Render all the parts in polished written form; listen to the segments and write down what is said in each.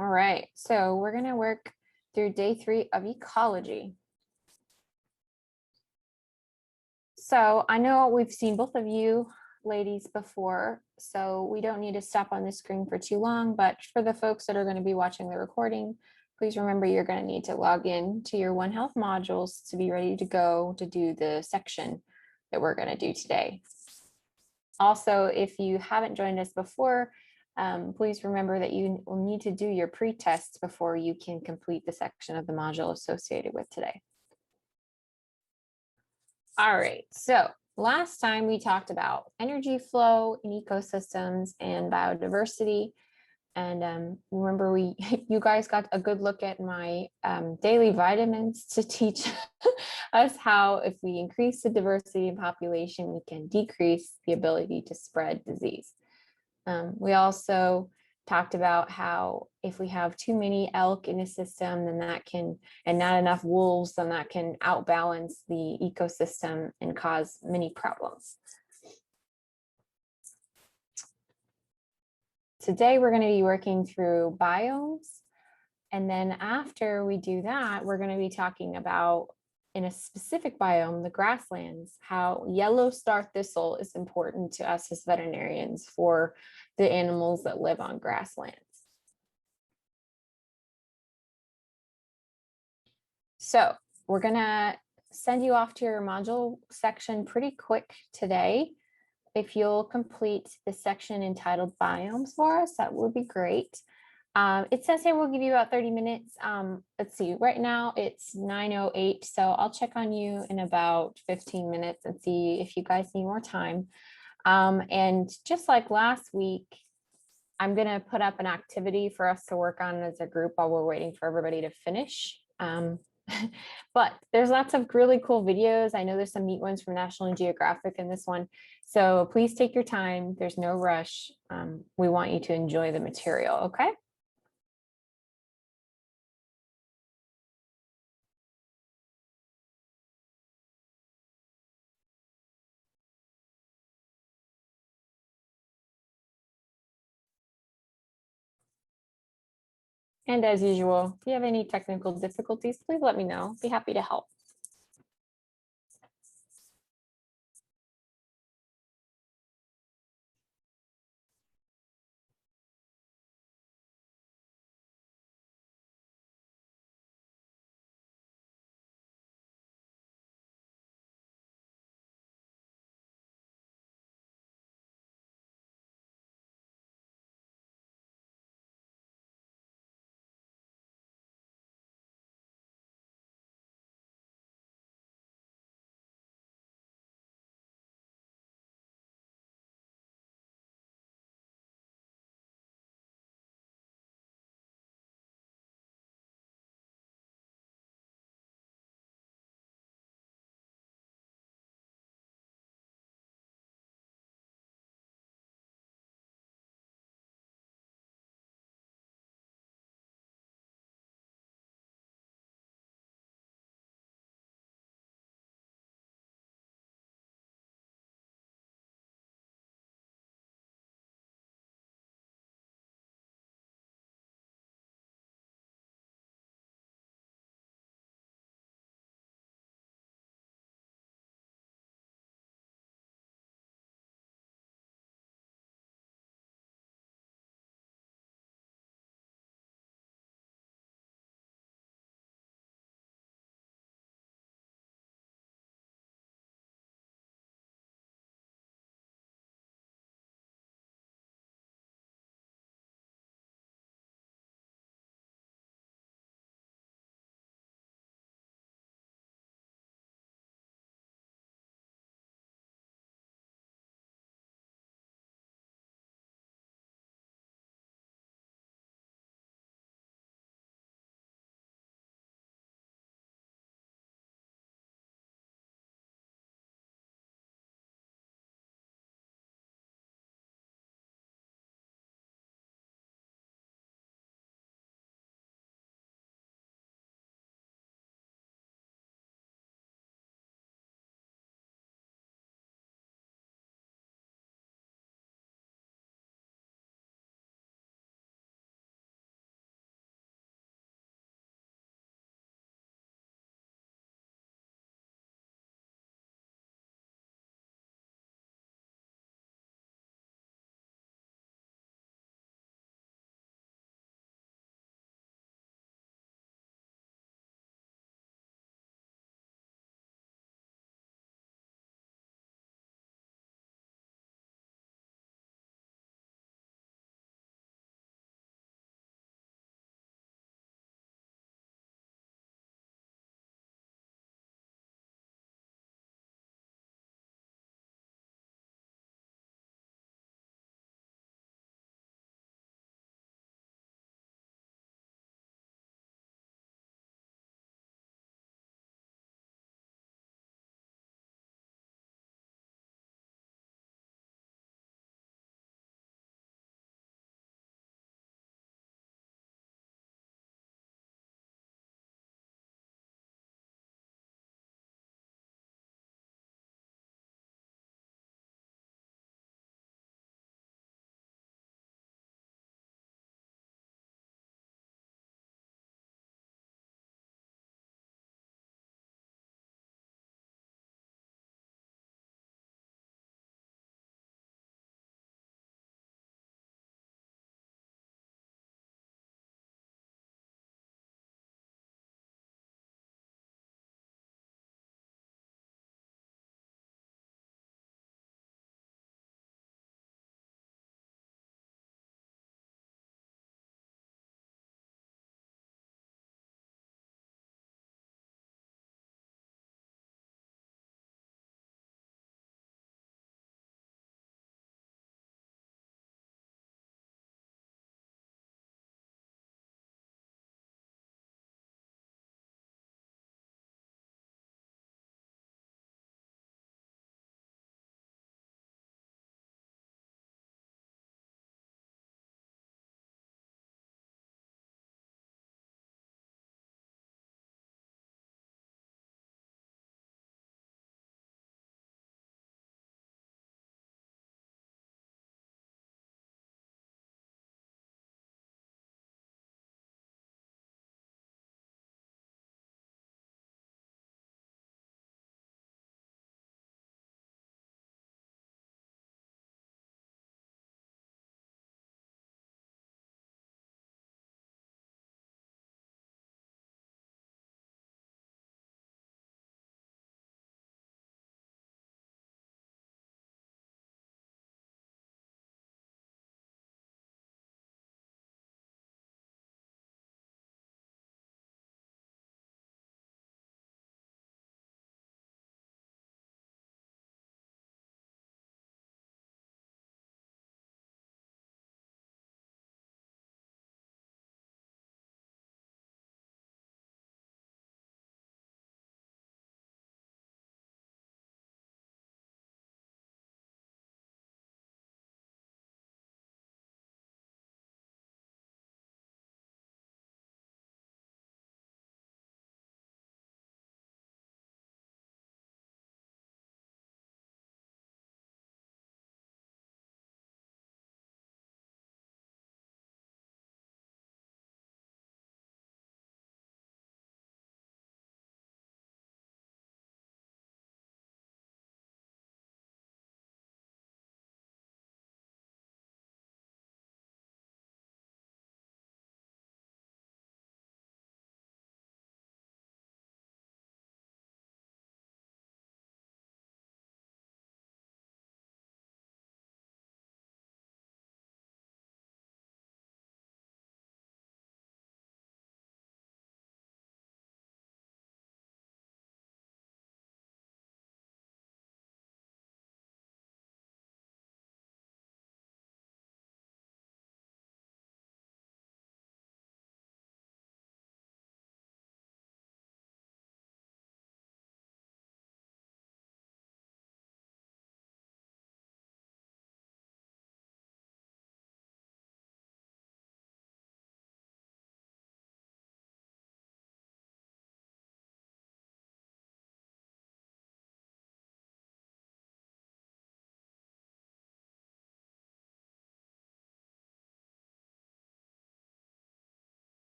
All right, so we're going to work through day 3 of ecology. So I know we've seen both of you ladies before, so we don't need to stop on the screen for too long, but for the folks that are going to be watching the recording, please remember you're going to need to log in to your One Health modules to be ready to go to do the section that we're going to do today. Also, if you haven't joined us before, please remember that you will need to do your pre-tests before you can complete the section of the module associated with today. All right, so last time we talked about energy flow in ecosystems and biodiversity. And remember, you guys got a good look at my daily vitamins to teach us how if we increase the diversity in population, we can decrease the ability to spread disease. We also talked about how if we have too many elk in a system, then that can, and not enough wolves, then that can outbalance the ecosystem and cause many problems. Today, we're going to be working through biomes. And then after we do that, we're going to be talking about, in a specific biome, the grasslands, how yellow star thistle is important to us as veterinarians for the animals that live on grasslands. So we're going to send you off to your module section pretty quick today. If you'll complete the section entitled biomes for us, that would be great. It says here we'll give you about 30 minutes. Let's see, right now it's 9:08, so I'll check on you in about 15 minutes and see if you guys need more time. And just like last week, I'm gonna put up an activity for us to work on as a group while we're waiting for everybody to finish. But there's lots of really cool videos. I know there's some neat ones from National Geographic in this one. So please take your time. There's no rush. We want you to enjoy the material, okay? And as usual, if you have any technical difficulties, please let me know. Be happy to help.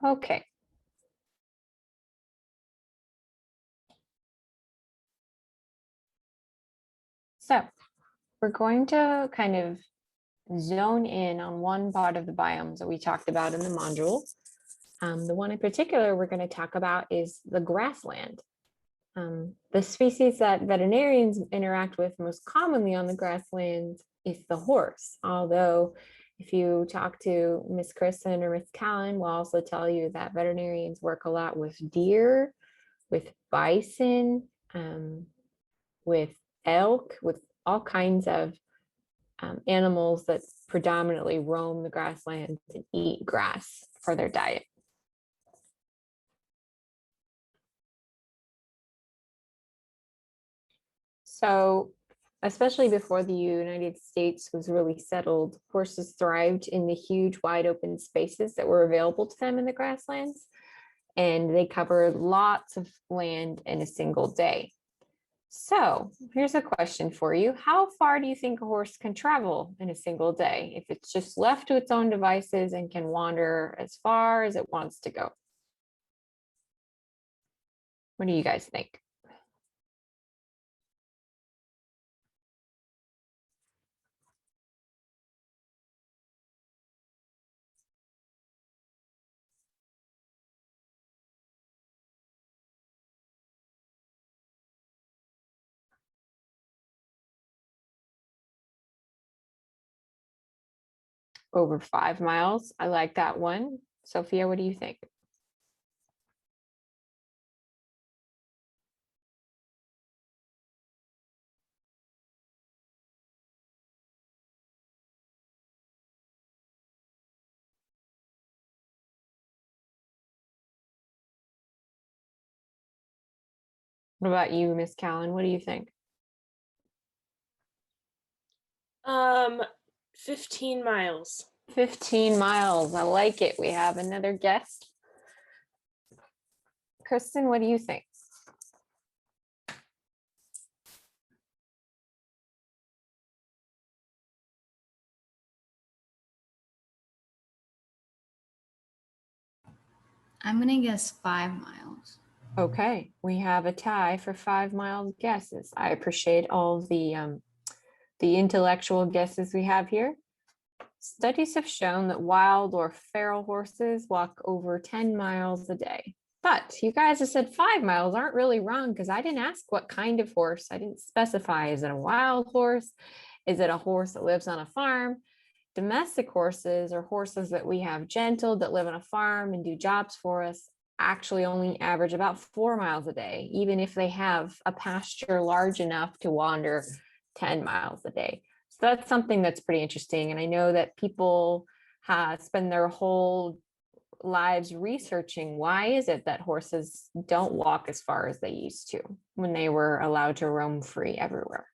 Okay. So we're going to kind of zone in on one part of the biomes that we talked about in the module. The one in particular we're going to talk about is the grassland. The species that veterinarians interact with most commonly on the grasslands is the horse. Although if you talk to Miss Kristen or Miss Callan, we'll also tell you that veterinarians work a lot with deer, with bison, with elk, with all kinds of animals that predominantly roam the grasslands and eat grass for their diet. So, especially before the United States was really settled, horses thrived in the huge wide open spaces that were available to them in the grasslands, and they covered lots of land in a single day. So here's a question for you. How far do you think a horse can travel in a single day if it's just left to its own devices and can wander as far as it wants to go? What do you guys think? Over 5 miles. I like that one. Sophia, what do you think? What about you, Miss Callan? What do you think? 15 miles. 15 miles. I like it. We have another guest. Kristen, what do you think? I'm gonna guess 5 miles. Okay, we have a tie for 5 miles guesses. I appreciate all the intellectual guesses we have here. Studies have shown that wild or feral horses walk over 10 miles a day. But you guys have said 5 miles aren't really wrong because I didn't ask what kind of horse. I didn't specify. Is it a wild horse? Is it a horse that lives on a farm? Domestic horses or horses that we have gentled that live on a farm and do jobs for us actually only average about 4 miles a day, even if they have a pasture large enough to wander 10 miles a day. So that's something that's pretty interesting. And I know that people spend their whole lives researching why is it that horses don't walk as far as they used to when they were allowed to roam free everywhere.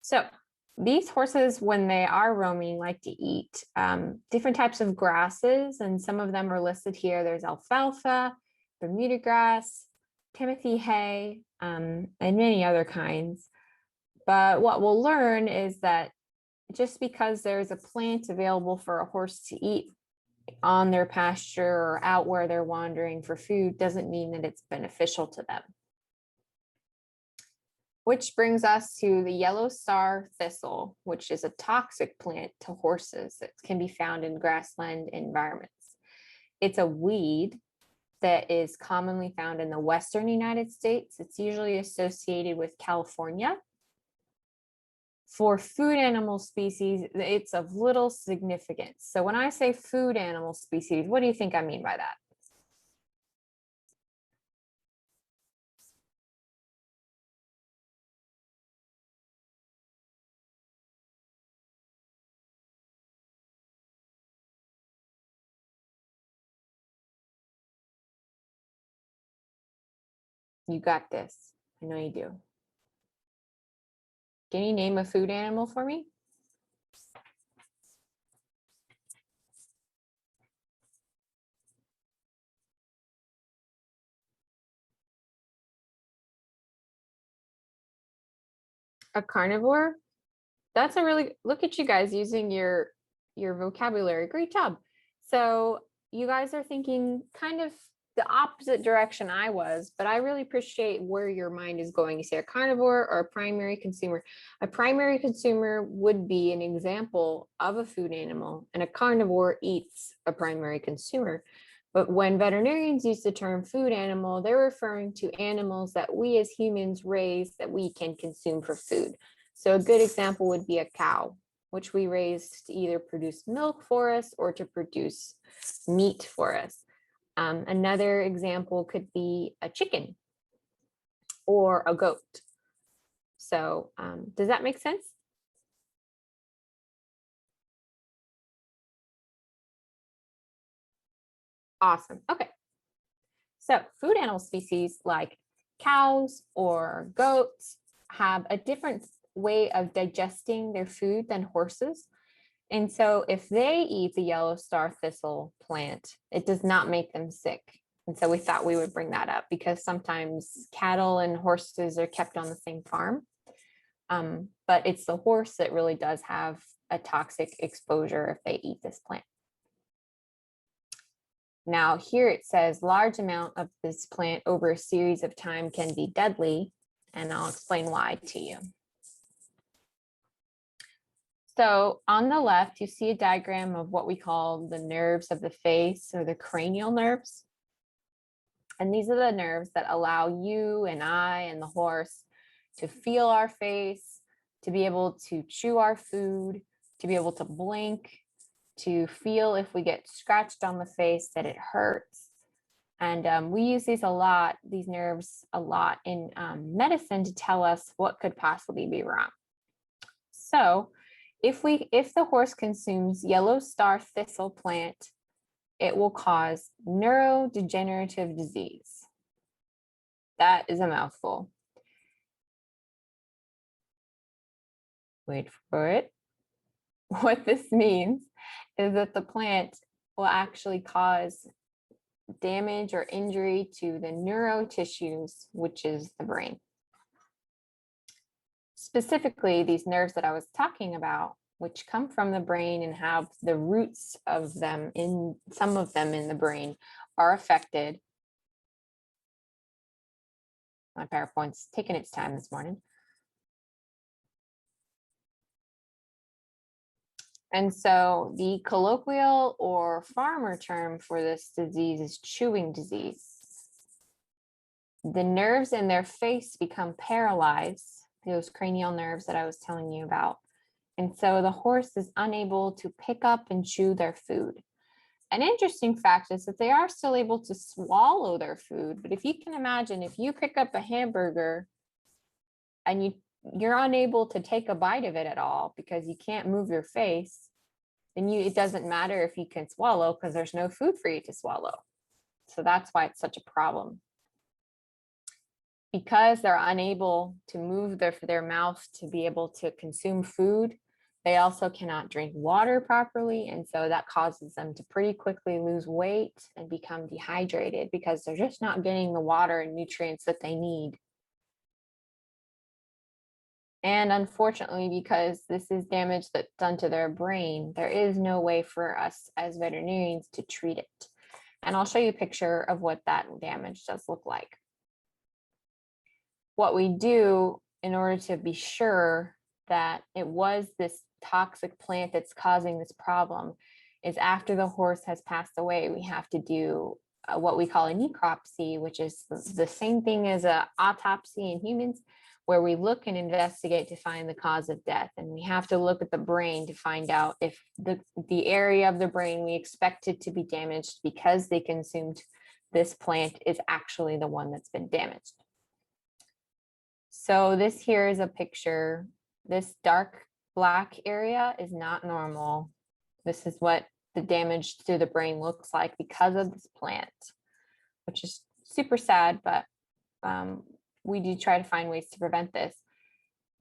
So these horses, when they are roaming, like to eat different types of grasses, and some of them are listed here. There's alfalfa, Bermuda grass, Timothy hay, and many other kinds. But what we'll learn is that just because there's a plant available for a horse to eat on their pasture or out where they're wandering for food doesn't mean that it's beneficial to them. Which brings us to the yellow star thistle, which is a toxic plant to horses that can be found in grassland environments. It's a weed that is commonly found in the Western United States. It's usually associated with California. For food animal species, it's of little significance. So when I say food animal species, what do you think I mean by that? You got this. I know you do. Can you name a food animal for me? A carnivore? That's a really, look at you guys using your vocabulary. Great job. So you guys are thinking kind of the opposite direction I was, but I really appreciate where your mind is going. You say a carnivore or a primary consumer. A primary consumer would be an example of a food animal, and a carnivore eats a primary consumer. But when veterinarians use the term food animal, they're referring to animals that we as humans raise that we can consume for food. So a good example would be a cow, which we raise to either produce milk for us or to produce meat for us. Another example could be a chicken or a goat. So does that make sense? Awesome. Okay. So food animal species like cows or goats have a different way of digesting their food than horses. And so if they eat the yellow star thistle plant, it does not make them sick. And so we thought we would bring that up because sometimes cattle and horses are kept on the same farm. But it's the horse that really does have a toxic exposure if they eat this plant. Now here it says large amount of this plant over a series of time can be deadly, and I'll explain why to you. So on the left, you see a diagram of what we call the nerves of the face, or the cranial nerves. And these are the nerves that allow you and I and the horse to feel our face, to be able to chew our food, to be able to blink, to feel if we get scratched on the face that it hurts. And we use these nerves a lot in medicine to tell us what could possibly be wrong. So if the horse consumes yellow star thistle plant, it will cause neurodegenerative disease. That is a mouthful. Wait for it. What this means is that the plant will actually cause damage or injury to the neurotissues, which is the brain. Specifically, these nerves that I was talking about, which come from the brain and have the roots of them in some of them in the brain, are affected. My PowerPoint's taking its time this morning. And so the colloquial or farmer term for this disease is chewing disease. The nerves in their face become paralyzed, those cranial nerves that I was telling you about. And so the horse is unable to pick up and chew their food. An interesting fact is that they are still able to swallow their food. But if you can imagine, if you pick up a hamburger and you're unable to take a bite of it at all because you can't move your face, then it doesn't matter if you can swallow because there's no food for you to swallow. So that's why it's such a problem. Because they're unable to move their mouth to be able to consume food, they also cannot drink water properly. And so that causes them to pretty quickly lose weight and become dehydrated because they're just not getting the water and nutrients that they need. And unfortunately, because this is damage that's done to their brain, there is no way for us as veterinarians to treat it. And I'll show you a picture of what that damage does look like. What we do in order to be sure that it was this toxic plant that's causing this problem is after the horse has passed away, we have to do what we call a necropsy, which is the same thing as an autopsy in humans, where we look and investigate to find the cause of death. And we have to look at the brain to find out if the area of the brain we expected to be damaged because they consumed this plant is actually the one that's been damaged. So this here is a picture. This dark black area is not normal. This is what the damage to the brain looks like because of this plant, which is super sad, but we do try to find ways to prevent this.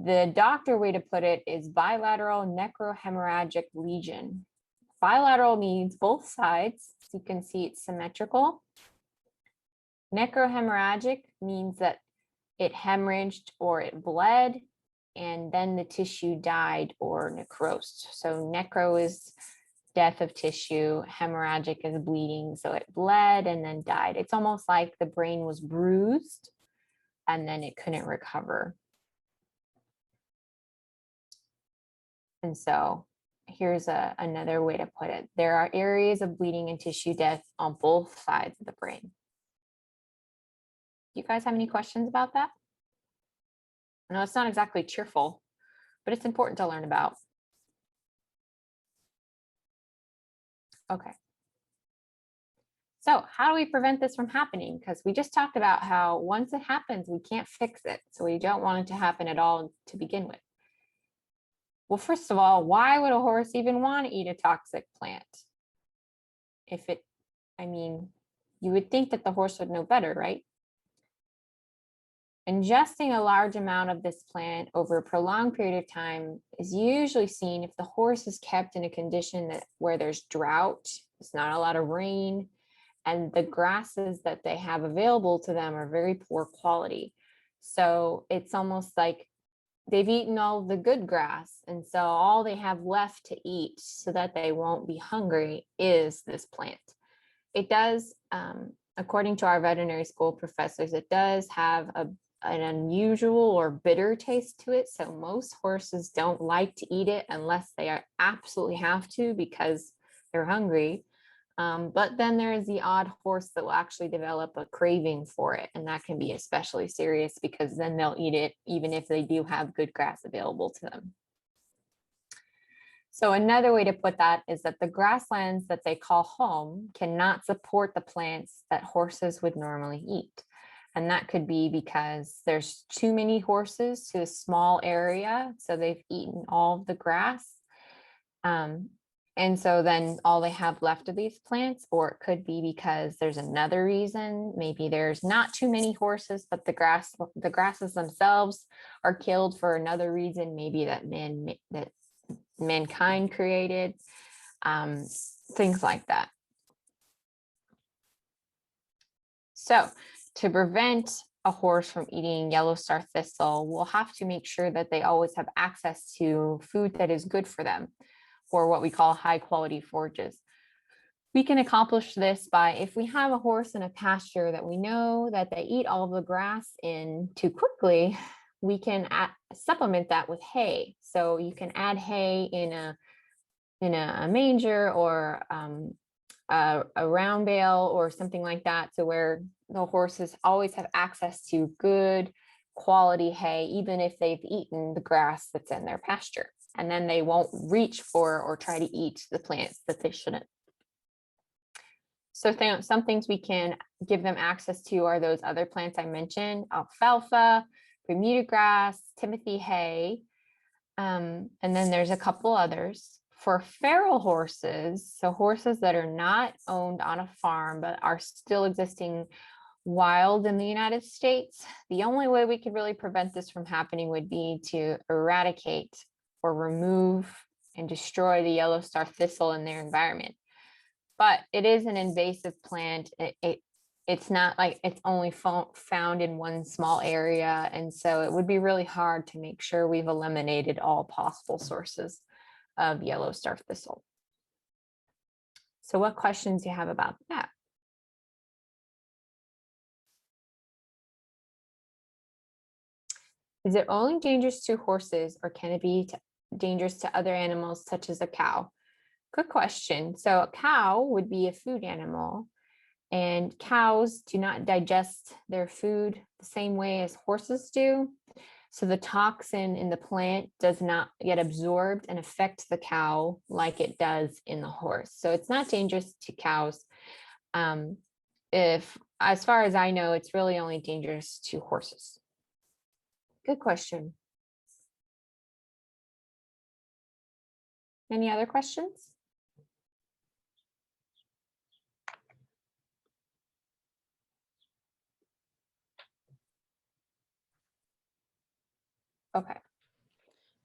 The doctor way to put it is bilateral necrohemorrhagic lesion. Bilateral means both sides, so you can see it's symmetrical. Necrohemorrhagic means that it hemorrhaged or it bled, and then the tissue died or necrosed. So necro is death of tissue. Hemorrhagic is bleeding. So it bled and then died. It's almost like the brain was bruised and then it couldn't recover. And so here's another way to put it. There are areas of bleeding and tissue death on both sides of the brain. You guys have any questions about that? I know it's not exactly cheerful, but it's important to learn about. Okay. So how do we prevent this from happening? Because we just talked about how once it happens, we can't fix it. So we don't want it to happen at all to begin with. Well, first of all, why would a horse even want to eat a toxic plant? You would think that the horse would know better, right? Ingesting a large amount of this plant over a prolonged period of time is usually seen if the horse is kept in a condition where there's drought, there's not a lot of rain, and the grasses that they have available to them are very poor quality. So it's almost like they've eaten all the good grass, and so all they have left to eat so that they won't be hungry is this plant. It does, according to our veterinary school professors, it does have an unusual or bitter taste to it. So most horses don't like to eat it unless they absolutely have to because they're hungry. But then there is the odd horse that will actually develop a craving for it. And that can be especially serious because then they'll eat it even if they do have good grass available to them. So another way to put that is that the grasslands that they call home cannot support the plants that horses would normally eat. And that could be because there's too many horses to a small area. So they've eaten all of the grass. And so then all they have left of these plants, or it could be because there's another reason. Maybe there's not too many horses, but the grasses themselves are killed for another reason, maybe that mankind created, things like that. So to prevent a horse from eating yellow star thistle, we'll have to make sure that they always have access to food that is good for them, or what we call high quality forages. We can accomplish this by, if we have a horse in a pasture that we know that they eat all the grass in too quickly, we can supplement that with hay. So you can add hay in a manger or a round bale or something like that, so where the horses always have access to good quality hay, even if they've eaten the grass that's in their pasture. And then they won't reach for or try to eat the plants that they shouldn't. So some things we can give them access to are those other plants I mentioned: alfalfa, Bermuda grass, Timothy hay, and then there's a couple others. For feral horses, so horses that are not owned on a farm but are still existing wild in the United States, the only way we could really prevent this from happening would be to eradicate or remove and destroy the yellow star thistle in their environment. But it is an invasive plant. It's not like it's only found in one small area. And so it would be really hard to make sure we've eliminated all possible sources of yellow star thistle. So what questions do you have about that? Is it only dangerous to horses, or can it be dangerous to other animals such as a cow? Good question. So a cow would be a food animal, and cows do not digest their food the same way as horses do. So the toxin in the plant does not get absorbed and affect the cow like it does in the horse. So it's not dangerous to cows. As far as I know, it's really only dangerous to horses. Good question. Any other questions? Okay.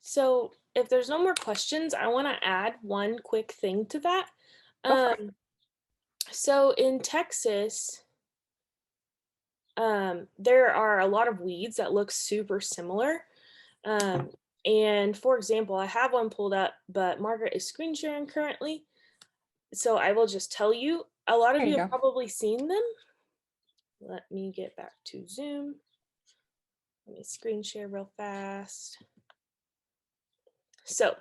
So if there's no more questions, I want to add one quick thing to that. So in Texas, there are a lot of weeds that look super similar. And for example, I have one pulled up, but Margaret is screen sharing currently. So I will just tell you, a lot of There you you have go. probably seen them. Let me get back to Zoom. Let me screen share real fast. So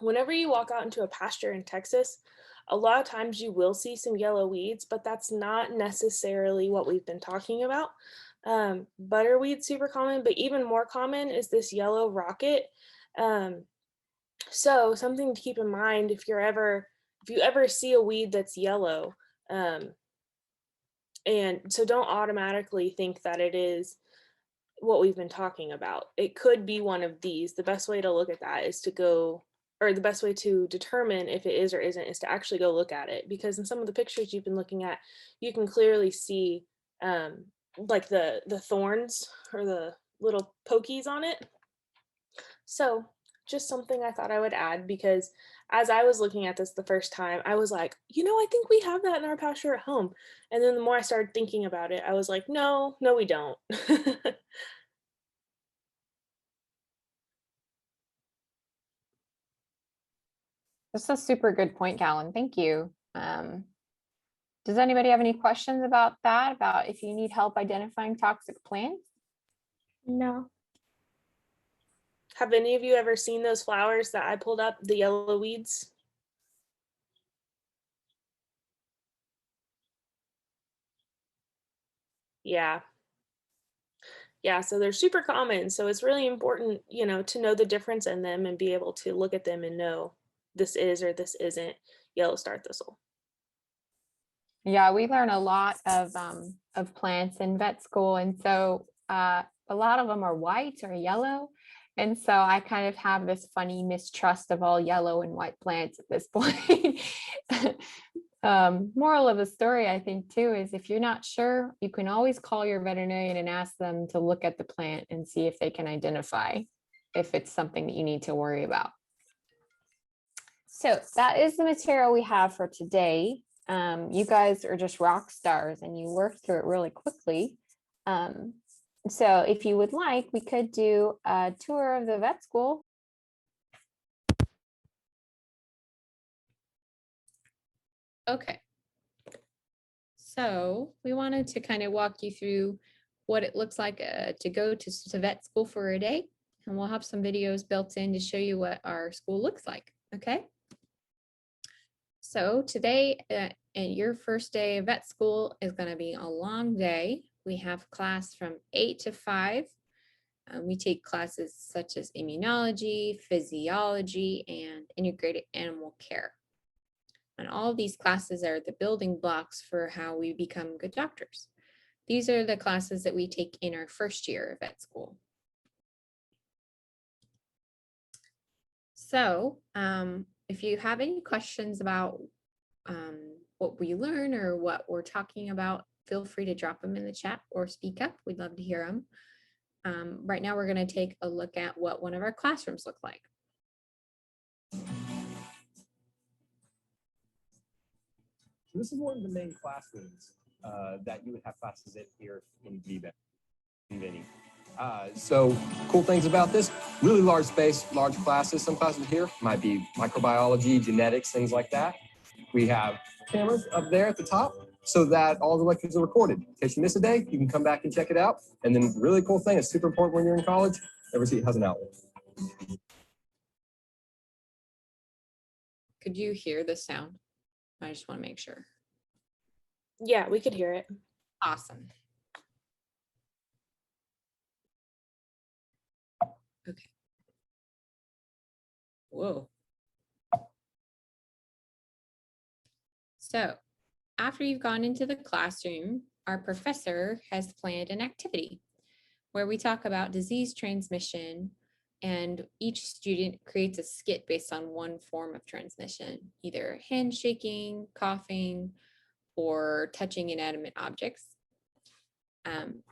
whenever you walk out into a pasture in Texas, a lot of times you will see some yellow weeds, but that's not necessarily what we've been talking about. Butterweed's super common, but even more common is this yellow rocket. So something to keep in mind if you ever see a weed that's yellow, and so don't automatically think that it is what we've been talking about. It could be one of these. The best way to look at that is to go, or the best way to determine if it is or isn't is to actually go look at it, because in some of the pictures you've been looking at, you can clearly see like the thorns or the little pokies on it. So just something I thought I would add, because as I was looking at this the first time, I was like, I think we have that in our pasture at home. And then the more I started thinking about it, I was like, no, we don't. That's a super good point, Callan. Thank you. Does anybody have any questions about that? About if you need help identifying toxic plants? No. Have any of you ever seen those flowers that I pulled up, the yellow weeds? Yeah. Yeah, so they're super common. So it's really important, to know the difference in them and be able to look at them and know this is or this isn't yellow star thistle. Yeah, we learn a lot of plants in vet school, and so a lot of them are white or yellow, and so I kind of have this funny mistrust of all yellow and white plants at this point. Moral of the story, I think, too, is if you're not sure, you can always call your veterinarian and ask them to look at the plant and see if they can identify if it's something that you need to worry about. So that is the material we have for today. You guys are just rock stars and you worked through it really quickly. So if you would like, we could do a tour of the vet school. Okay. So we wanted to kind of walk you through what it looks like to go to vet school for a day. And we'll have some videos built in to show you what our school looks like. Okay. So today, and your first day of vet school is going to be a long day. We have class from 8 to 5. We take classes such as immunology, physiology, and integrated animal care. And all of these classes are the building blocks for how we become good doctors. These are the classes that we take in our first year of vet school. So if you have any questions about what we learn or what we're talking about, feel free to drop them in the chat or speak up. We'd love to hear them. Right now, we're going to take a look at what one of our classrooms look like. So this is one of the main classrooms that you would have classes in here in Vinny. So cool things about this, really large space, large classes. Some classes here might be microbiology, genetics, things like that. We have cameras up there at the top so that all the lectures are recorded. In case you miss a day, you can come back and check it out. And then really cool thing, it's super important when you're in college, every seat has an outlet. Could you hear the sound? I just want to make sure. Yeah, we could hear it. Awesome. Okay. Whoa. So after you've gone into the classroom, our professor has planned an activity where we talk about disease transmission, and each student creates a skit based on one form of transmission, either handshaking, coughing, or touching inanimate objects.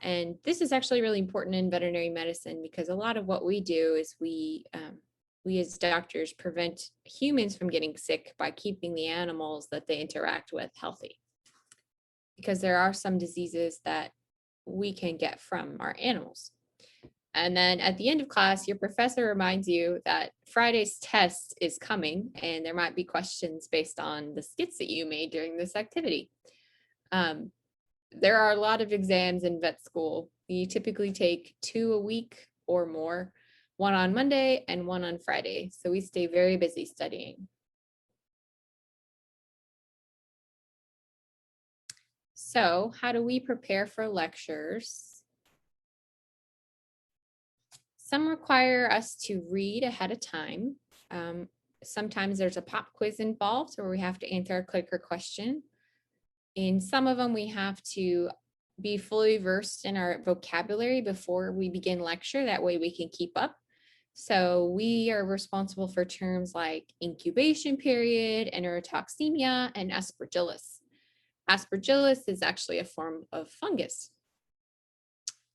And this is actually really important in veterinary medicine because a lot of what we do is we as doctors prevent humans from getting sick by keeping the animals that they interact with healthy. Because there are some diseases that we can get from our animals. And then at the end of class, your professor reminds you that Friday's test is coming and there might be questions based on the skits that you made during this activity. There are a lot of exams in vet school. You typically take 2 a week or more, one on Monday and one on Friday. So we stay very busy studying. So how do we prepare for lectures? Some require us to read ahead of time. Sometimes there's a pop quiz involved where we have to answer a clicker question. In some of them, we have to be fully versed in our vocabulary before we begin lecture. That way we can keep up. So we are responsible for terms like incubation period, enterotoxemia, and aspergillus. Aspergillus is actually a form of fungus.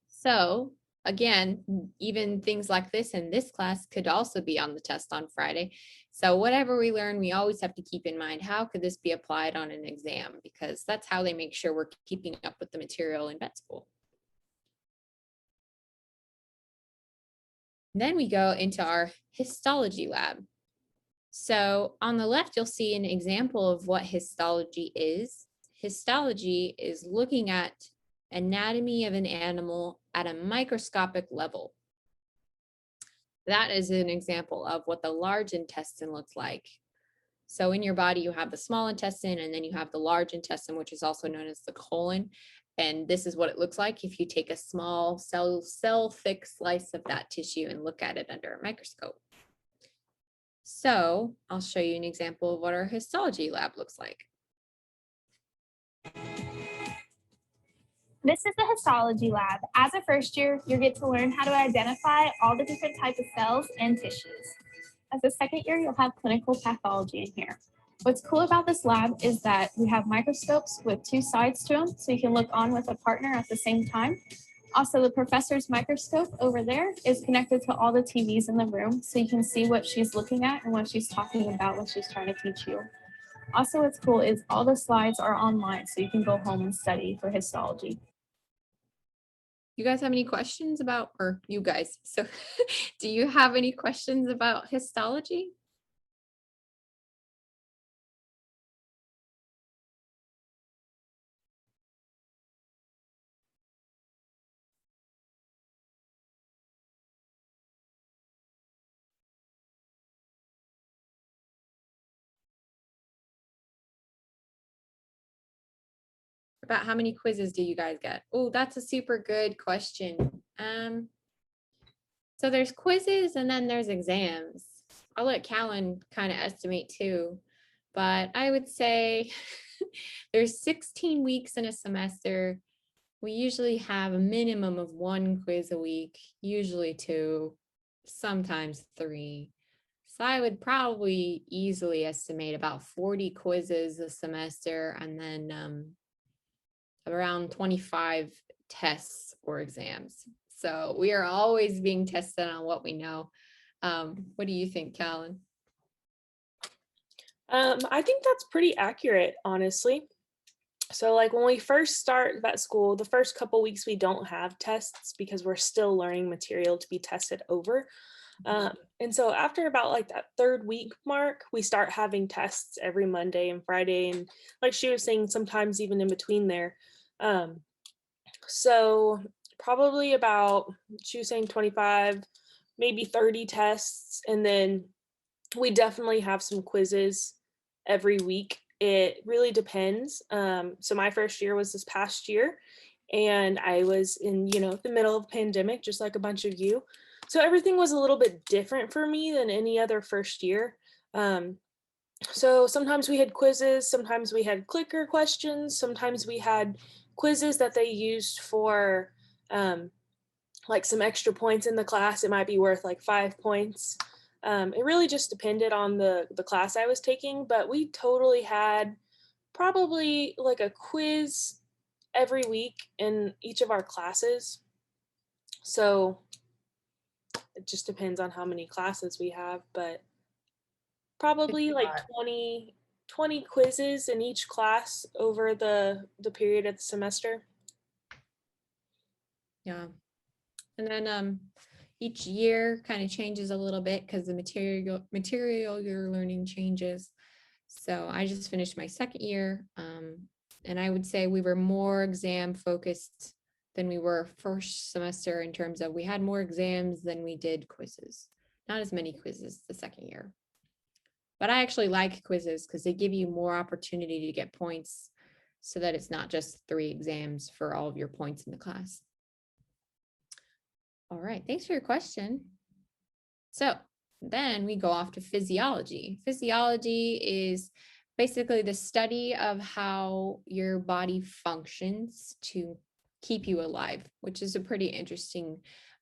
So again, even things like this in this class could also be on the test on Friday. So whatever we learn, we always have to keep in mind, how could this be applied on an exam? Because that's how they make sure we're keeping up with the material in vet school. Then we go into our histology lab. So on the left, you'll see an example of what histology is. Histology is looking at anatomy of an animal at a microscopic level. That is an example of what the large intestine looks like. So in your body, you have the small intestine, and then you have the large intestine, which is also known as the colon. And this is what it looks like if you take a small cell thick slice of that tissue and look at it under a microscope. So I'll show you an example of what our histology lab looks like. This is the histology lab. As a first year, you get to learn how to identify all the different types of cells and tissues. As a second year, you'll have clinical pathology in here. What's cool about this lab is that we have microscopes with 2 sides to them, so you can look on with a partner at the same time. Also, the professor's microscope over there is connected to all the TVs in the room, so you can see what she's looking at and what she's talking about, what she's trying to teach you. Also, what's cool is all the slides are online, so you can go home and study for histology. You guys have any questions about, or you guys, so do you have any questions about histology? About how many quizzes do you guys get? Oh, that's a super good question. So there's quizzes and then there's exams. I'll let Callan kind of estimate too, but I would say there's 16 weeks in a semester. We usually have a minimum of 1 quiz a week, usually 2, sometimes 3. So I would probably easily estimate about 40 quizzes a semester, and then around 25 tests or exams. So we are always being tested on what we know. What do you think, Callan? I think that's pretty accurate, honestly. So like when we first start vet school, the first couple weeks we don't have tests because we're still learning material to be tested over. And so after about like that 3rd week mark, we start having tests every Monday and Friday. And like she was saying, sometimes even in between there. So probably about, she was saying 25, maybe 30 tests. And then we definitely have some quizzes every week. It really depends. So my first year was this past year, and I was in, the middle of pandemic, just like a bunch of you. So everything was a little bit different for me than any other first year. So sometimes we had quizzes, sometimes we had clicker questions, sometimes we had quizzes that they used for like some extra points in the class. It might be worth like 5 points. It really just depended on the class I was taking, but we totally had probably like a quiz every week in each of our classes. So it just depends on how many classes we have, but probably like 20 quizzes in each class over the period of the semester. Yeah. And then each year kind of changes a little bit because the material you're learning changes. So I just finished my second year, and I would say we were more exam focused than we were first semester in terms of we had more exams than we did quizzes. Not as many quizzes the second year. But I actually like quizzes because they give you more opportunity to get points so that it's not just 3 exams for all of your points in the class. All right, thanks for your question. So then we go off to physiology. Physiology is basically the study of how your body functions to keep you alive, which is a pretty interesting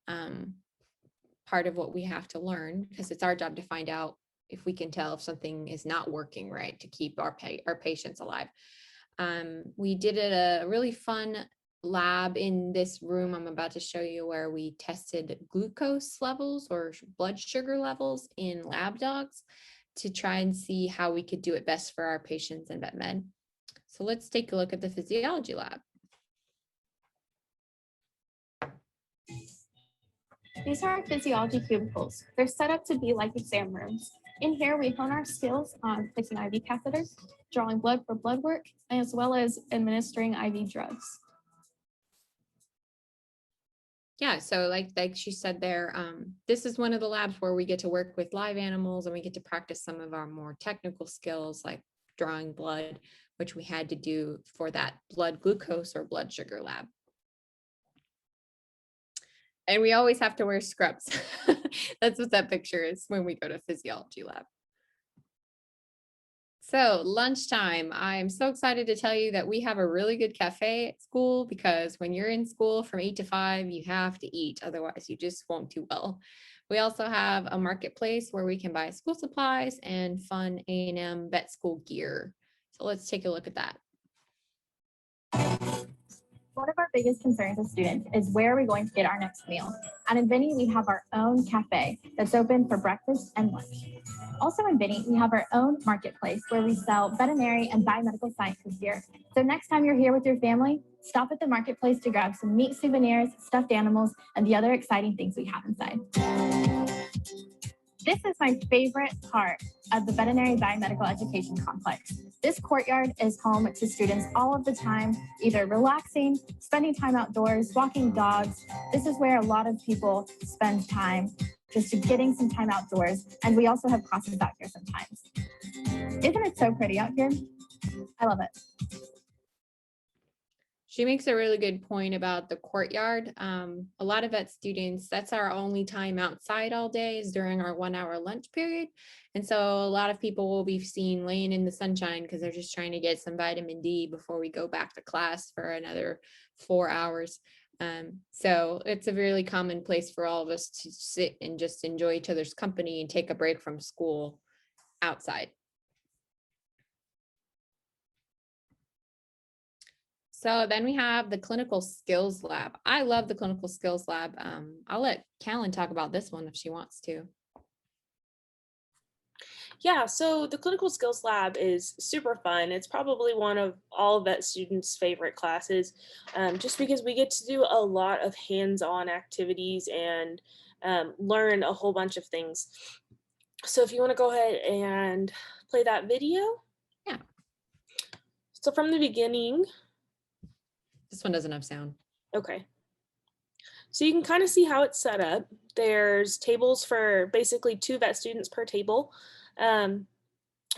part of what we have to learn, because it's our job to find out if we can tell if something is not working right to keep our patients alive. We did a really fun lab in this room I'm about to show you where we tested glucose levels or blood sugar levels in lab dogs to try and see how we could do it best for our patients in vet med. So let's take a look at the physiology lab. These are our physiology cubicles. They're set up to be like exam rooms. In here, we hone our skills on placing IV catheters, drawing blood for blood work, as well as administering IV drugs. Yeah, so like she said there, this is one of the labs where we get to work with live animals and we get to practice some of our more technical skills like drawing blood, which we had to do for that blood glucose or blood sugar lab. And we always have to wear scrubs. That's what that picture is when we go to physiology lab. So lunchtime, I'm so excited to tell you that we have a really good cafe at school, because when you're in school from 8 to 5, you have to eat. Otherwise, you just won't do well. We also have a marketplace where we can buy school supplies and fun A&M vet school gear. So let's take a look at that. One of our biggest concerns as students is where are we going to get our next meal? And in Vinny, we have our own cafe that's open for breakfast and lunch. Also in Vinny, we have our own marketplace where we sell veterinary and biomedical sciences gear. So next time you're here with your family, stop at the marketplace to grab some meat souvenirs, stuffed animals, and the other exciting things we have inside. This is my favorite part of the veterinary biomedical education complex. This courtyard is home to students all of the time, either relaxing, spending time outdoors, walking dogs. This is where a lot of people spend time, just getting some time outdoors. And we also have classes out here sometimes. Isn't it so pretty out here? I love it. She makes a really good point about the courtyard. A lot of vet students, that's our only time outside all day is during our 1-hour lunch period. And so a lot of people will be seen laying in the sunshine because they're just trying to get some vitamin D before we go back to class for another 4 hours. So it's a really common place for all of us to sit and just enjoy each other's company and take a break from school outside. So then we have the clinical skills lab. I love the clinical skills lab. I'll let Callan talk about this one if she wants to. Yeah, so the clinical skills lab is super fun. It's probably one of all vet students' favorite classes, just because we get to do a lot of hands-on activities and learn a whole bunch of things. So if you want to go ahead and play that video. Yeah. So from the beginning. This one doesn't have sound. Okay. So you can kind of see how it's set up. There's tables for basically 2 vet students per table. And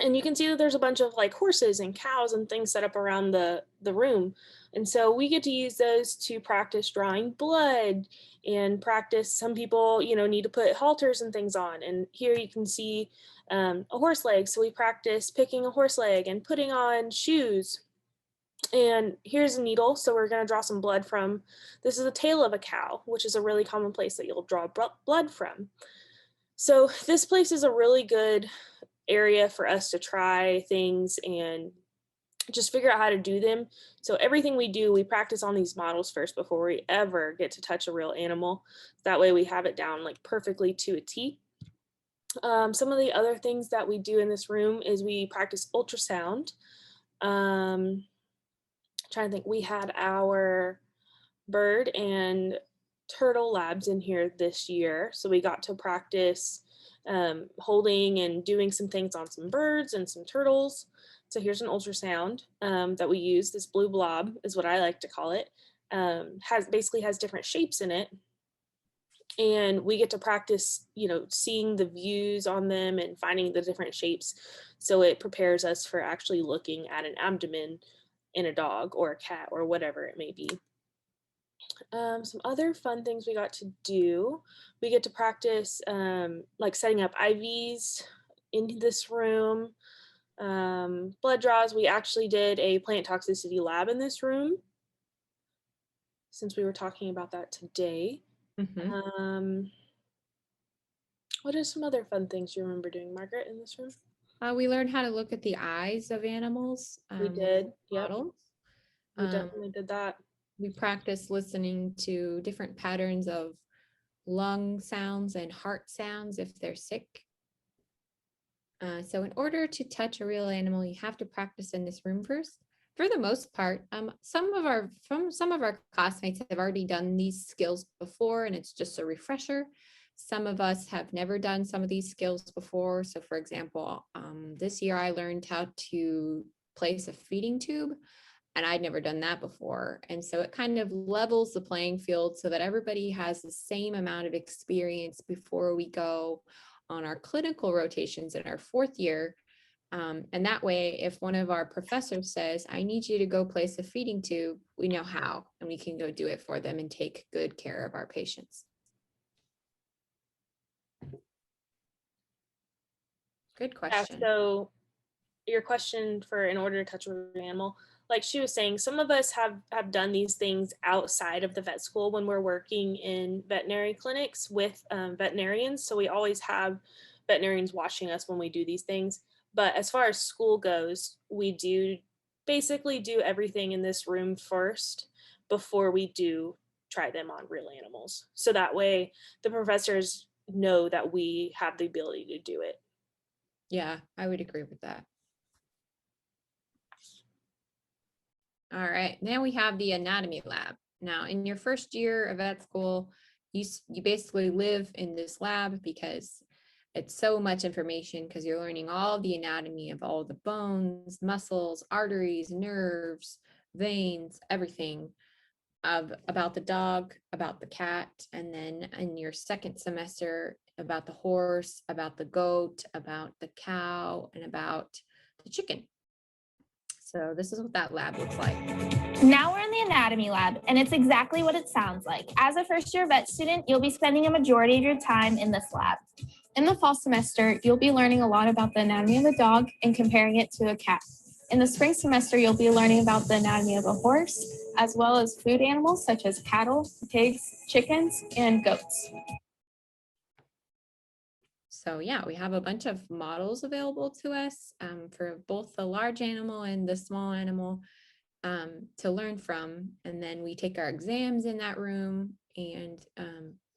you can see that there's a bunch of like horses and cows and things set up around the room. And so we get to use those to practice drawing blood and practice. Some people, need to put halters and things on. And here you can see a horse leg. So we practice picking a horse leg and putting on shoes. And here's a needle. So we're going to draw some blood from, this is the tail of a cow, which is a really common place that you'll draw blood from. So this place is a really good area for us to try things and just figure out how to do them. So everything we do, we practice on these models first before we ever get to touch a real animal. That way we have it down like perfectly to a T. Some of the other things that we do in this room is we practice ultrasound. Trying to think, we had our bird and turtle labs in here this year. So we got to practice holding and doing some things on some birds and some turtles. So here's an ultrasound that we use. This blue blob is what I like to call it. Basically has different shapes in it. And we get to practice, seeing the views on them and finding the different shapes. So it prepares us for actually looking at an abdomen in a dog or a cat or whatever it may be. Some other fun things we got to do. We get to practice like setting up IVs in this room. Blood draws. We actually did a plant toxicity lab in this room, since we were talking about that today. What are some other fun things you remember doing, Margaret, in this room? We learned how to look at the eyes of animals. We did. Yep. Models. We definitely did that. We practiced listening to different patterns of lung sounds and heart sounds if they're sick. So in order to touch a real animal, you have to practice in this room first. For the most part, some of our classmates have already done these skills before, and it's just a refresher. Some of us have never done some of these skills before. So for example, this year I learned how to place a feeding tube, and I'd never done that before. And so it kind of levels the playing field so that everybody has the same amount of experience before we go on our clinical rotations in our 4th year. And that way, if one of our professors says, I need you to go place a feeding tube, we know how, and we can go do it for them and take good care of our patients. Good question. Yeah, so your question for in order to touch an animal, like she was saying, some of us have done these things outside of the vet school when we're working in veterinary clinics with veterinarians. So we always have veterinarians watching us when we do these things. But as far as school goes, we do basically do everything in this room first before we do try them on real animals. So that way the professors know that we have the ability to do it. Yeah, I would agree with that. All right, now we have the anatomy lab. Now, in your first year of vet school, you basically live in this lab because it's so much information, because you're learning all the anatomy of all the bones, muscles, arteries, nerves, veins, everything about the dog, about the cat, and then in your second semester about the horse, about the goat, about the cow, and about the chicken. So this is what that lab looks like. Now we're in the anatomy lab, and it's exactly what it sounds like. As a first-year vet student, you'll be spending a majority of your time in this lab. In the fall semester, you'll be learning a lot about the anatomy of a dog and comparing it to a cat. In the spring semester, you'll be learning about the anatomy of a horse, as well as food animals such as cattle, pigs, chickens, and goats. So yeah, we have a bunch of models available to us for both the large animal and the small animal to learn from. And then we take our exams in that room, and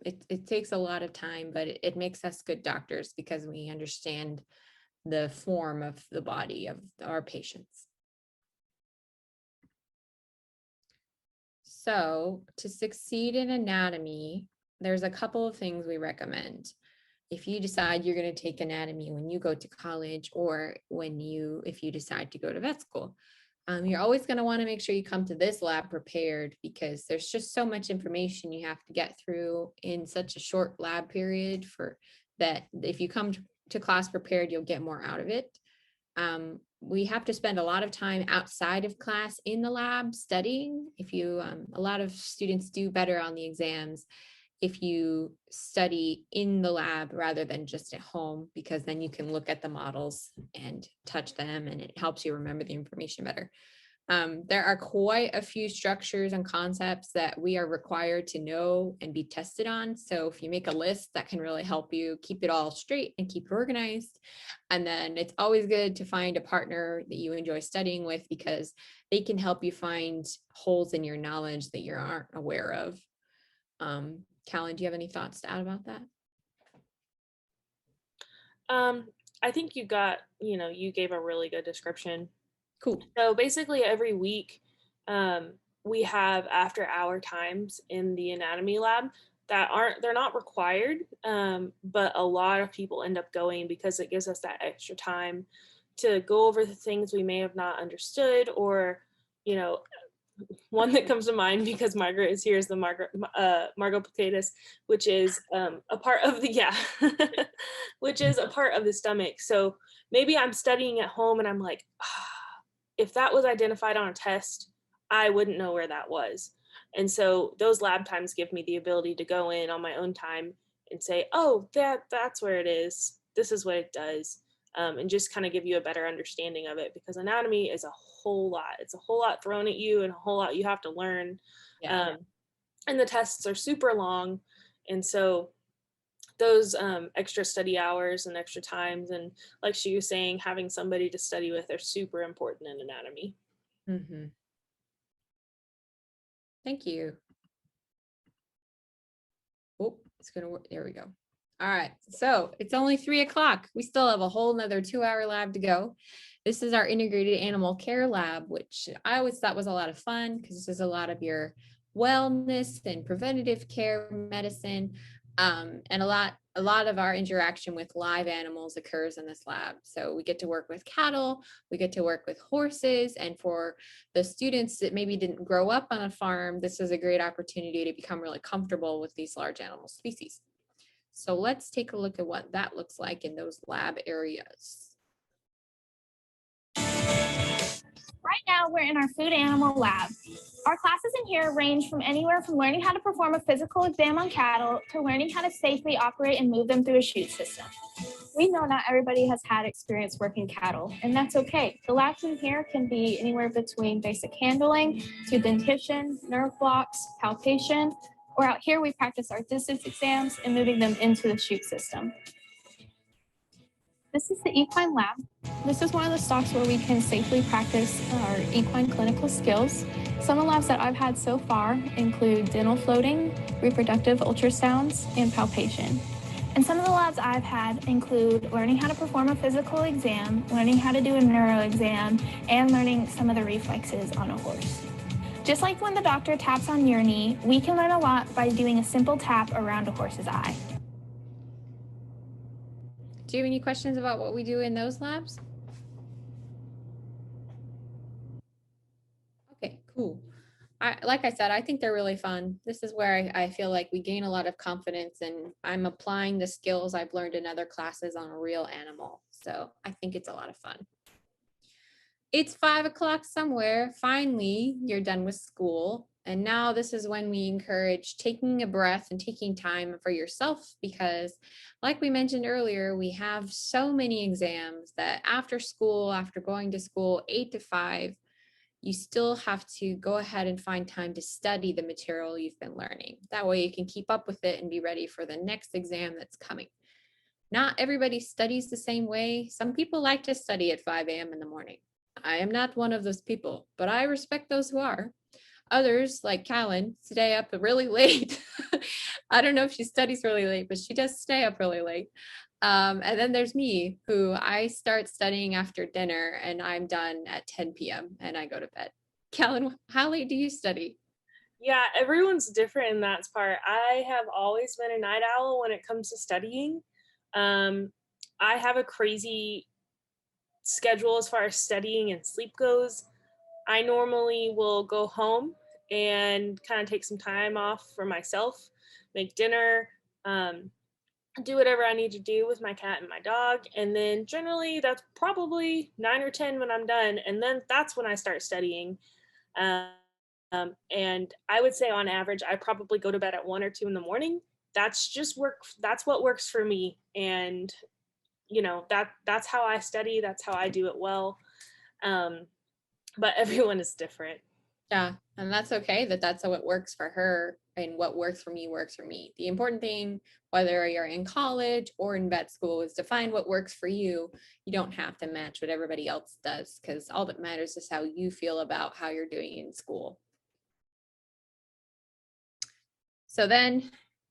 it takes a lot of time, but it makes us good doctors because we understand the form of the body of our patients. So to succeed in anatomy, there's a couple of things we recommend. If you decide you're going to take anatomy when you go to college, or if you decide to go to vet school, you're always going to want to make sure you come to this lab prepared, because there's just so much information you have to get through in such a short lab period for that. If you come to class prepared, you'll get more out of it. We have to spend a lot of time outside of class in the lab studying. A lot of students do better on the exams if you study in the lab rather than just at home, because then you can look at the models and touch them, and it helps you remember the information better. There are quite a few structures and concepts that we are required to know and be tested on. So if you make a list, that can really help you keep it all straight and keep it organized. And then it's always good to find a partner that you enjoy studying with, because they can help you find holes in your knowledge that you aren't aware of. Callan, do you have any thoughts to add about that? I think you gave a really good description. Cool. So basically every week, we have after hour times in the anatomy lab that they're not required, but a lot of people end up going because it gives us that extra time to go over the things we may have not understood, or, you know, one that comes to mind because Margaret is here is the Margot Placatus, which is a part of the, yeah, which is a part of the stomach. So maybe I'm studying at home and I'm like, if that was identified on a test, I wouldn't know where that was. And so those lab times give me the ability to go in on my own time and say, oh, that's where it is. This is what it does. And just kind of give you a better understanding of it, because anatomy is a whole lot. It's a whole lot thrown at you and a whole lot you have to learn. Yeah. And the tests are super long. And so those extra study hours and extra times, and like she was saying, having somebody to study with are super important in anatomy. Mm-hmm. Thank you. Oh, it's gonna work. There we go. All right, so it's only 3 o'clock. We still have a whole nother 2-hour lab to go. This is our integrated animal care lab, which I always thought was a lot of fun because this is a lot of your wellness and preventative care medicine. And a lot of our interaction with live animals occurs in this lab. So we get to work with cattle, we get to work with horses, and for the students that maybe didn't grow up on a farm, this is a great opportunity to become really comfortable with these large animal species. So let's take a look at what that looks like in those lab areas. Right now, we're in our food animal lab. Our classes in here range from anywhere from learning how to perform a physical exam on cattle to learning how to safely operate and move them through a chute system. We know not everybody has had experience working cattle, and that's okay. The labs in here can be anywhere between basic handling to dentition, nerve blocks, palpation, or out here we practice our distance exams and moving them into the chute system. This is the equine lab. This is one of the stocks where we can safely practice our equine clinical skills. Some of the labs that I've had so far include dental floating, reproductive ultrasounds, and palpation. And some of the labs I've had include learning how to perform a physical exam, learning how to do a neuro exam, and learning some of the reflexes on a horse. Just like when the doctor taps on your knee, we can learn a lot by doing a simple tap around a horse's eye. Do you have any questions about what we do in those labs? Okay, cool. Like I said, I think they're really fun. This is where I feel like we gain a lot of confidence, and I'm applying the skills I've learned in other classes on a real animal. So I think it's a lot of fun. It's 5 o'clock somewhere. Finally, you're done with school. And now this is when we encourage taking a breath and taking time for yourself, because like we mentioned earlier, we have so many exams that after school, after going to school 8 to 5, you still have to go ahead and find time to study the material you've been learning. That way you can keep up with it and be ready for the next exam that's coming. Not everybody studies the same way. Some people like to study at 5 a.m. in the morning. I am not one of those people, but I respect those who are. Others, like Callan, stay up really late. I don't know if she studies really late, but she does stay up really late. And then there's me, who I start studying after dinner and I'm done at 10 p.m. and I go to bed. Callan, how late do you study? Yeah, everyone's different in that part. I have always been a night owl when it comes to studying. I have a crazy schedule as far as studying and sleep goes. I normally will go home and kind of take some time off for myself, make dinner, do whatever I need to do with my cat and my dog. And then generally that's probably 9 or 10 when I'm done. And then that's when I start studying. And I would say on average, I probably go to bed at 1 or 2 in the morning. That's just work. That's what works for me. And you know, that's how I study. That's how I do it well. But everyone is different. Yeah, and that's okay that's how it works for her, and what works for me works for me. The important thing, whether you're in college or in vet school, is to find what works for you. You don't have to match what everybody else does, because all that matters is how you feel about how you're doing in school. So then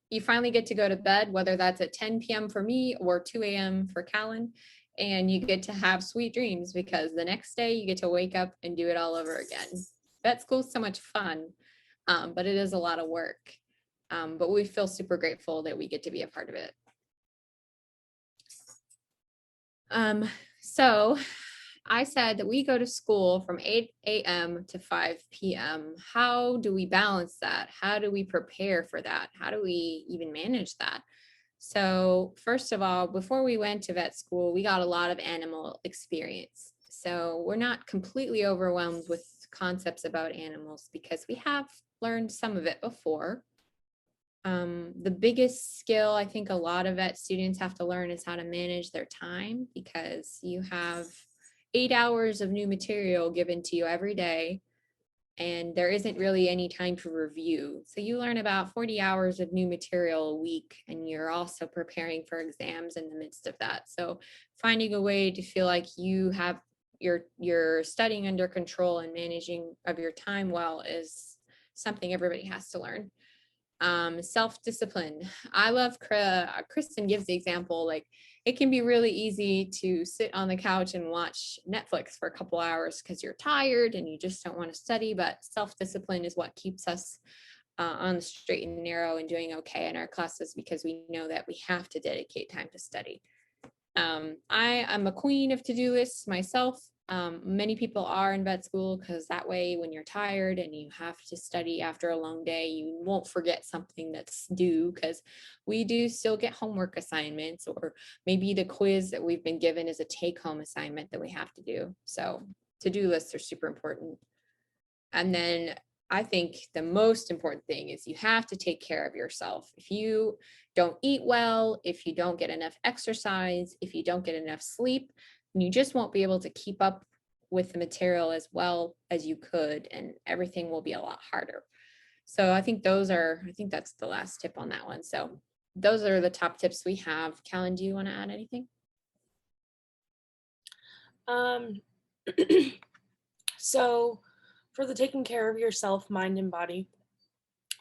you finally get to go to bed, whether that's at 10 p.m. for me or 2 a.m. for Callan, and you get to have sweet dreams because the next day you get to wake up and do it all over again. vet school is so much fun, but it is a lot of work. But we feel super grateful that we get to be a part of it. So I said that we go to school from 8 a.m. to 5 p.m. How do we balance that? How do we prepare for that? How do we even manage that? So first of all, before we went to vet school, we got a lot of animal experience. So we're not completely overwhelmed with concepts about animals because we have learned some of it before. The biggest skill I think a lot of vet students have to learn is how to manage their time, because you have 8 hours of new material given to you every day, and there isn't really any time to review. So you learn about 40 hours of new material a week, and you're also preparing for exams in the midst of that. So finding a way to feel like you have your studying under control and managing of your time well is something everybody has to learn. Self-discipline. I love Kristen gives the example, like it can be really easy to sit on the couch and watch Netflix for a couple hours because you're tired and you just don't want to study, but self-discipline is what keeps us on the straight and narrow and doing okay in our classes, because we know that we have to dedicate time to study. I am a queen of to-do lists myself. Many people are in vet school because that way when you're tired and you have to study after a long day, you won't forget something that's due, because we do still get homework assignments, or maybe the quiz that we've been given is a take-home assignment that we have to do. So to-do lists are super important. And then I think the most important thing is you have to take care of yourself. If you don't eat well, if you don't get enough exercise, if you don't get enough sleep, you just won't be able to keep up with the material as well as you could, and everything will be a lot harder. So I think that's the last tip on that one. So those are the top tips we have. Callan, do you want to add anything? So for the taking care of yourself, mind and body,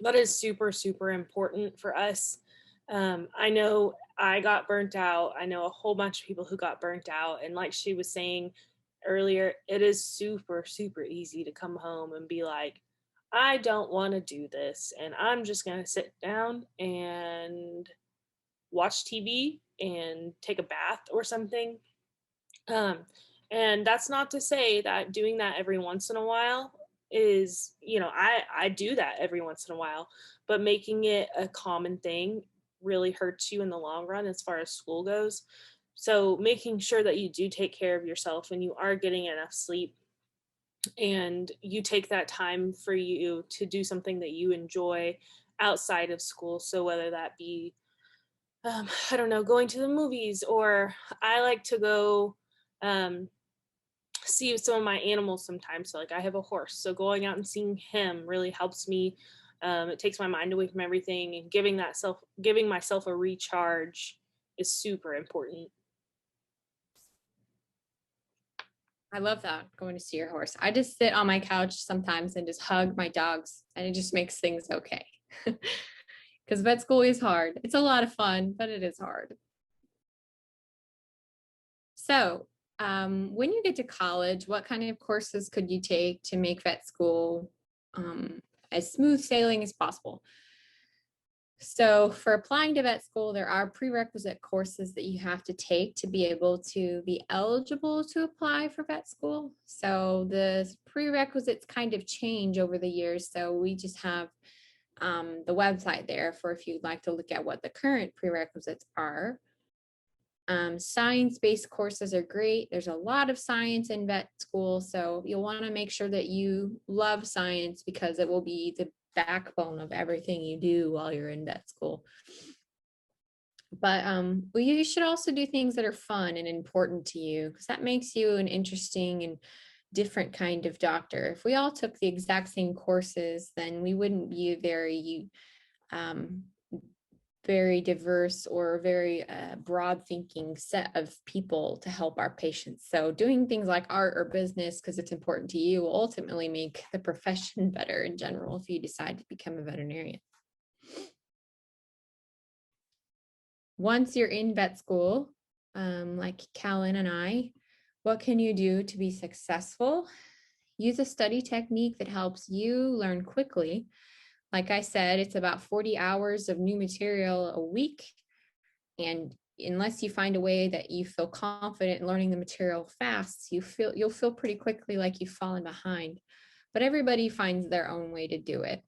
that is super, super important for us. I know I got burnt out. I know a whole bunch of people who got burnt out. And like she was saying earlier, it is super, super easy to come home and be like, I don't want to do this. And I'm just going to sit down and watch TV and take a bath or something. And that's not to say that doing that every once in a while is, I do that every once in a while, but making it a common thing really hurts you in the long run as far as school goes. So making sure that you do take care of yourself and you are getting enough sleep, and you take that time for you to do something that you enjoy outside of school. So whether that be, I don't know, going to the movies, or I like to go, see some of my animals sometimes. So like I have a horse, so going out and seeing him really helps me. It takes my mind away from everything, and giving myself a recharge is super important. I love that, going to see your horse. I just sit on my couch sometimes and just hug my dogs, and it just makes things okay. Because vet school is hard. It's a lot of fun, but it is hard. So when you get to college, what kind of courses could you take to make vet school as smooth sailing as possible? So for applying to vet school, there are prerequisite courses that you have to take to be able to be eligible to apply for vet school. So the prerequisites kind of change over the years. So we just have the website there for if you'd like to look at what the current prerequisites are. Science-based courses are great. There's a lot of science in vet school, so you'll want to make sure that you love science, because it will be the backbone of everything you do while you're in vet school. But you should also do things that are fun and important to you, because that makes you an interesting and different kind of doctor. If we all took the exact same courses, then we wouldn't be very diverse or very broad thinking set of people to help our patients. So doing things like art or business because it's important to you will ultimately make the profession better in general if you decide to become a veterinarian. Once you're in vet school, like Callan and I, what can you do to be successful? use a study technique that helps you learn quickly. Like I said, it's about 40 hours of new material a week. And unless you find a way that you feel confident in learning the material fast, you'll feel pretty quickly like you've fallen behind. But everybody finds their own way to do it.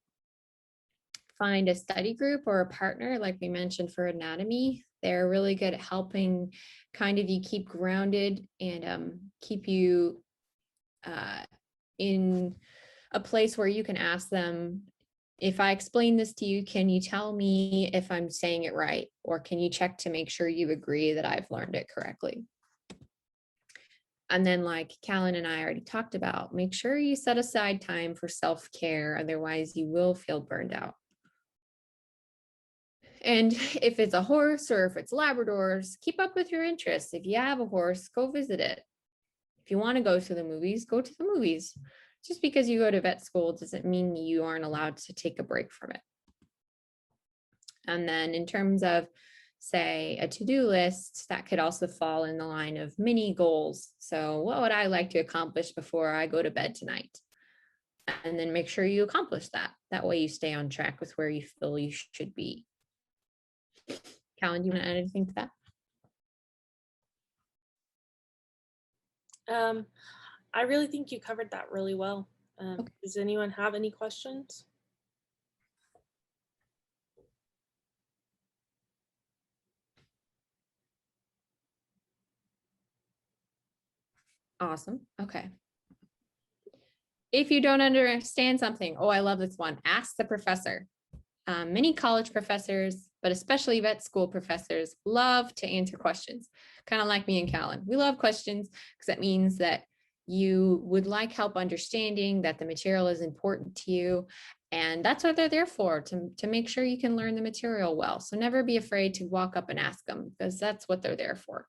Find a study group or a partner, like we mentioned for anatomy. They're really good at helping kind of you keep grounded and keep you in a place where you can ask them, if I explain this to you, can you tell me if I'm saying it right? Or can you check to make sure you agree that I've learned it correctly? And then, like Callan and I already talked about, make sure you set aside time for self-care, otherwise you will feel burned out. And if it's a horse or if it's Labradors, keep up with your interests. If you have a horse, go visit it. If you want to go to the movies, go to the movies. Just because you go to vet school doesn't mean you aren't allowed to take a break from it. And then in terms of, say, a to-do list, that could also fall in the line of mini goals. So what would I like to accomplish before I go to bed tonight? And then make sure you accomplish that. That way you stay on track with where you feel you should be. Callan, do you want to add anything to that? I really think you covered that really well. Okay. Does anyone have any questions? Awesome. Okay. If you don't understand something, oh, I love this one. Ask the professor. Many college professors, but especially vet school professors, love to answer questions, kind of like me and Callan. We love questions because that means that you would like help understanding that the material is important to you. And that's what they're there for, to make sure you can learn the material well. So never be afraid to walk up and ask them, because that's what they're there for.